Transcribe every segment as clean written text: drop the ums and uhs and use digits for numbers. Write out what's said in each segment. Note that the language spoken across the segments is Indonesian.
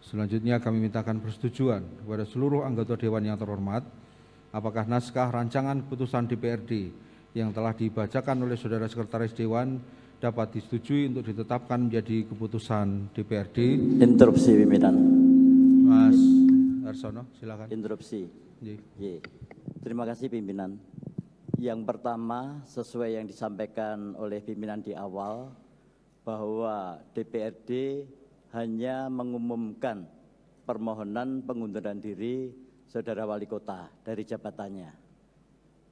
Selanjutnya kami mintakan persetujuan kepada seluruh anggota Dewan yang terhormat, apakah naskah rancangan keputusan DPRD yang telah dibacakan oleh Saudara Sekretaris Dewan dapat disetujui untuk ditetapkan menjadi keputusan DPRD. Interupsi pimpinan. Mas Arsono, silakan. Interupsi. Ye. Terima kasih pimpinan. Yang pertama, sesuai yang disampaikan oleh pimpinan di awal, bahwa DPRD hanya mengumumkan permohonan pengunduran diri Saudara Wali Kota dari jabatannya.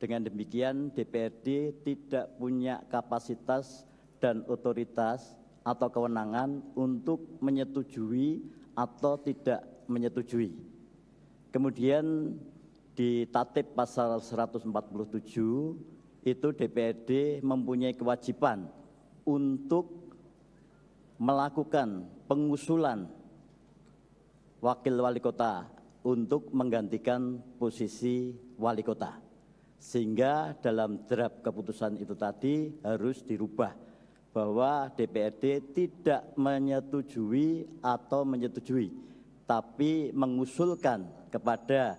Dengan demikian DPRD tidak punya kapasitas dan otoritas atau kewenangan untuk menyetujui atau tidak menyetujui. Kemudian di Tatip pasal 147 itu DPRD mempunyai kewajiban untuk melakukan pengusulan wakil wali kota untuk menggantikan posisi wali kota. Sehingga dalam draft keputusan itu tadi harus dirubah bahwa DPRD tidak menyetujui atau menyetujui, tapi mengusulkan kepada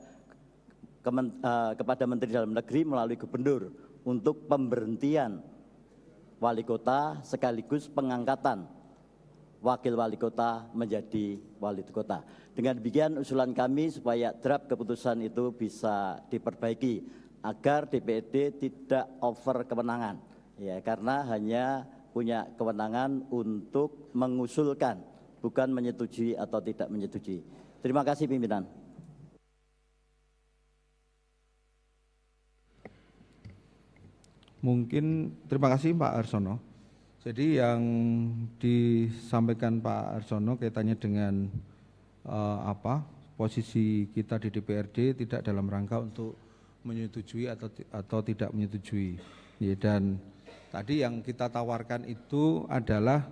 Menteri Dalam Negeri melalui Gubernur untuk pemberhentian wali kota sekaligus pengangkatan wakil wali kota menjadi wali kota. Dengan demikian usulan kami supaya draft keputusan itu bisa diperbaiki agar DPRD tidak over kewenangan, ya, karena hanya punya kewenangan untuk mengusulkan, bukan menyetujui atau tidak menyetujui. Terima kasih pimpinan. Mungkin terima kasih Pak Arsono. Jadi yang disampaikan Pak Arsono kaitannya dengan posisi kita di DPRD tidak dalam rangka untuk menyetujui atau tidak menyetujui. Ya, dan tadi yang kita tawarkan itu adalah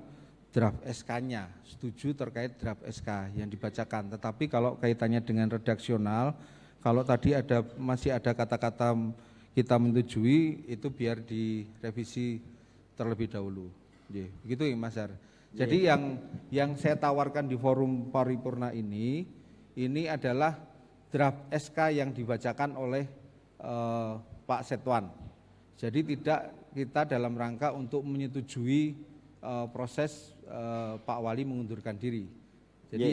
draft SK-nya, setuju terkait draft SK yang dibacakan. Tetapi kalau kaitannya dengan redaksional, kalau tadi masih ada kata-kata kita menyetujui, itu biar direvisi terlebih dahulu. Begitu ya Mas Ar. Jadi yang saya tawarkan di forum paripurna ini adalah draft SK yang dibacakan oleh Pak Setwan. Jadi tidak kita dalam rangka untuk menyetujui proses Pak Wali mengundurkan diri. Jadi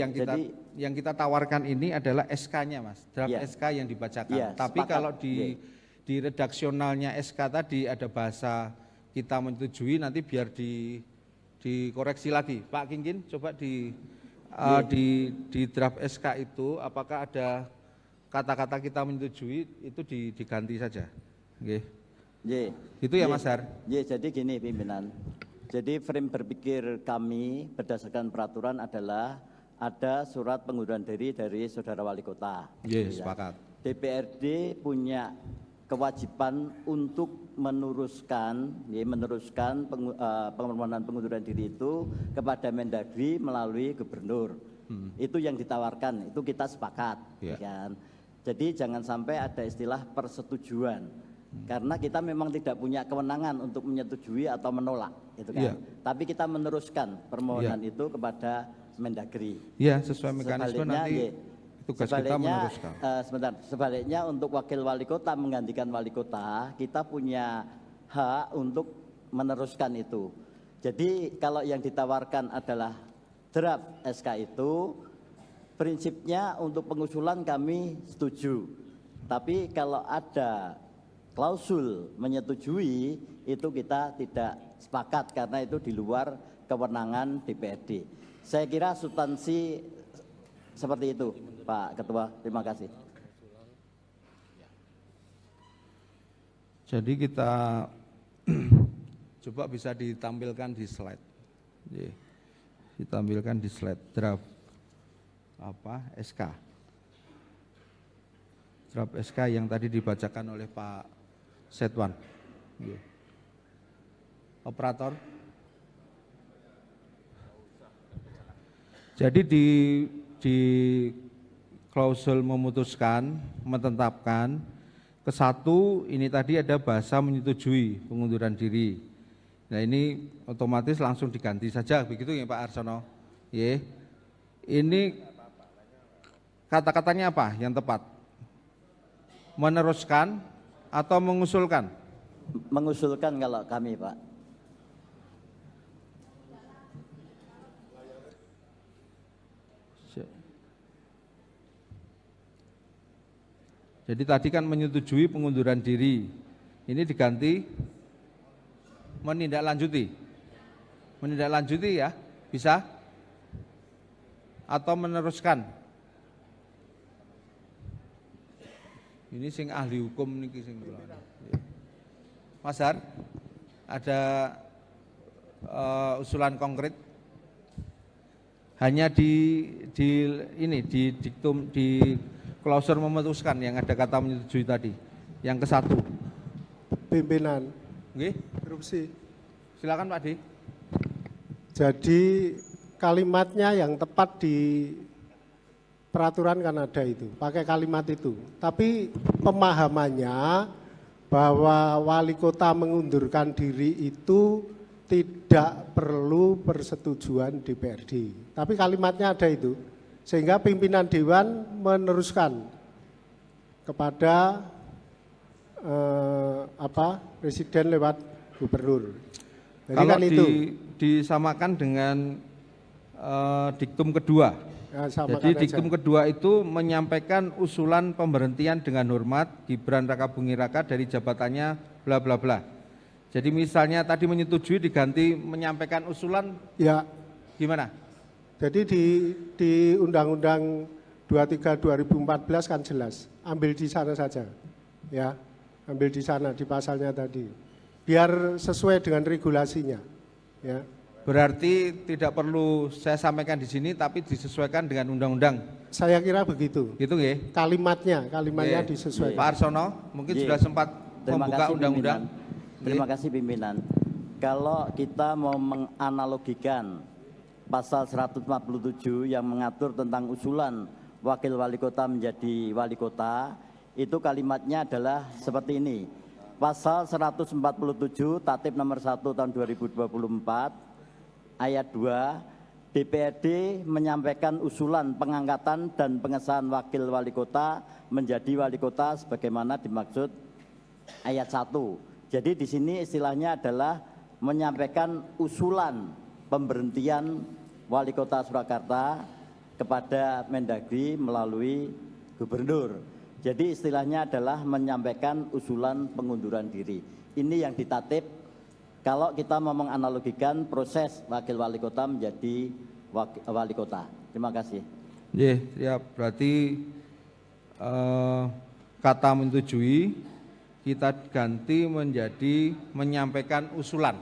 yang kita tawarkan ini adalah SK-nya Mas, draft SK yang dibacakan. Tapi kalau di redaksionalnya SK tadi ada bahasa kita menyetujui, nanti biar dikoreksi lagi. Pak Kingkin coba di draft SK itu apakah ada kata-kata kita menyetujui itu diganti saja. Itu ya Mas Har. Jadi gini pimpinan. Jadi frame berpikir kami berdasarkan peraturan adalah ada surat pengunduran diri dari Saudara Wali Kota. Sepakat. DPRD punya kewajiban untuk meneruskan permohonan pengunduran diri itu kepada Mendagri melalui Gubernur. Itu yang ditawarkan, itu kita sepakat, kan? Jadi jangan sampai ada istilah persetujuan, karena kita memang tidak punya kewenangan untuk menyetujui atau menolak, itu kan? Tapi kita meneruskan permohonan itu kepada Mendagri. Sesuai mekanisme nanti. Tugas kita meneruskan. Sebaliknya untuk wakil wali kota menggantikan wali kota, kita punya hak untuk meneruskan itu. Jadi kalau yang ditawarkan adalah draft SK itu, prinsipnya untuk pengusulan kami setuju. Tapi kalau ada klausul menyetujui, itu kita tidak sepakat karena itu di luar kewenangan DPRD. Saya kira substansi seperti itu. Pak Ketua, terima kasih. Jadi kita coba bisa ditampilkan di slide. Ditampilkan di slide draft SK. Draft SK yang tadi dibacakan oleh Pak Setwan. Operator. Jadi di klausul memutuskan, menetapkan, ke-1 ini tadi ada bahasa menyetujui pengunduran diri. Nah ini otomatis langsung diganti saja, begitu ya Pak Arsono? Ini kata-katanya apa yang tepat? Meneruskan atau mengusulkan? Mengusulkan kalau kami, Pak. Jadi tadi kan menyetujui pengunduran diri, ini diganti menindaklanjuti. Menindaklanjuti ya, bisa? Atau meneruskan? Ini sing ahli hukum niki sing kula. Mas Har, ada usulan konkret? Hanya di diktum di klausur memutuskan yang ada kata menyetujui tadi. Yang ke-1. Pimpinan. Nggih, Interupsi. silakan Pak D. Jadi kalimatnya yang tepat di peraturan kan ada itu, pakai kalimat itu. Tapi pemahamannya bahwa wali kota mengundurkan diri itu tidak perlu persetujuan DPRD. Tapi kalimatnya ada itu, sehingga pimpinan dewan meneruskan kepada presiden lewat gubernur. Jadi Kalau kan itu disamakan dengan diktum kedua. ya, samakan Jadi aja. diktum kedua itu menyampaikan usulan pemberhentian dengan hormat Gibran Raka Buming Raka dari jabatannya bla bla bla. Jadi misalnya tadi menyetujui diganti menyampaikan usulan, Ya, gimana? jadi di Undang-Undang 23 2014 kan jelas, ambil di sana saja, ya, ambil di sana di pasalnya tadi, biar sesuai dengan regulasinya, ya. Berarti tidak perlu saya sampaikan di sini, tapi disesuaikan dengan undang-undang. Saya kira begitu. Gitu nggih? Kalimatnya Nggih. disesuaikan. Pak Arsono mungkin Nggih. sudah sempat Terima membuka kasih, undang-undang. pimpinan. Terima kasih pimpinan. Kalau kita mau menganalogikan pasal 147 yang mengatur tentang usulan wakil wali kota menjadi wali kota, itu kalimatnya adalah seperti ini. Pasal 147 Tatip nomor 1 tahun 2024 ayat 2, DPRD menyampaikan usulan pengangkatan dan pengesahan wakil wali kota menjadi wali kota sebagaimana dimaksud ayat 1. Jadi di sini istilahnya adalah menyampaikan usulan pemberhentian wali kota Surakarta kepada Mendagri melalui gubernur. Jadi istilahnya adalah menyampaikan usulan pengunduran diri. Ini yang ditatip kalau kita mau menganalogikan proses wakil wali kota menjadi wali kota. Terima kasih. Ya, berarti kata menyetujui kita ganti menjadi menyampaikan usulan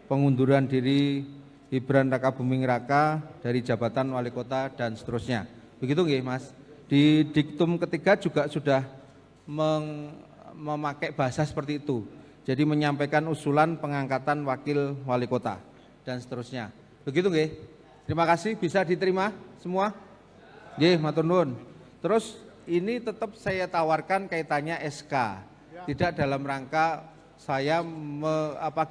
pengunduran diri Gibran Raka Buming Raka dari jabatan wali kota dan seterusnya. Begitu nggih, Mas? Di diktum ketiga juga sudah memakai bahasa seperti itu. Jadi menyampaikan usulan pengangkatan wakil wali kota dan seterusnya. Begitu nggih? Terima kasih, bisa diterima semua? Nggih, matur nuwun. Terus ini tetap saya tawarkan kaitannya SK. Tidak dalam rangka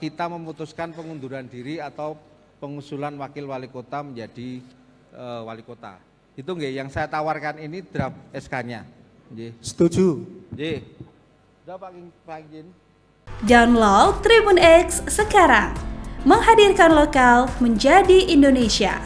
kita memutuskan pengunduran diri atau pengusulan wakil wali kota menjadi wali kota. Itu nggih yang saya tawarkan ini draft SK-nya. Nggih. Setuju. Nggih. Sudah Pak Izin. Download Tribun X sekarang. Menghadirkan lokal menjadi Indonesia.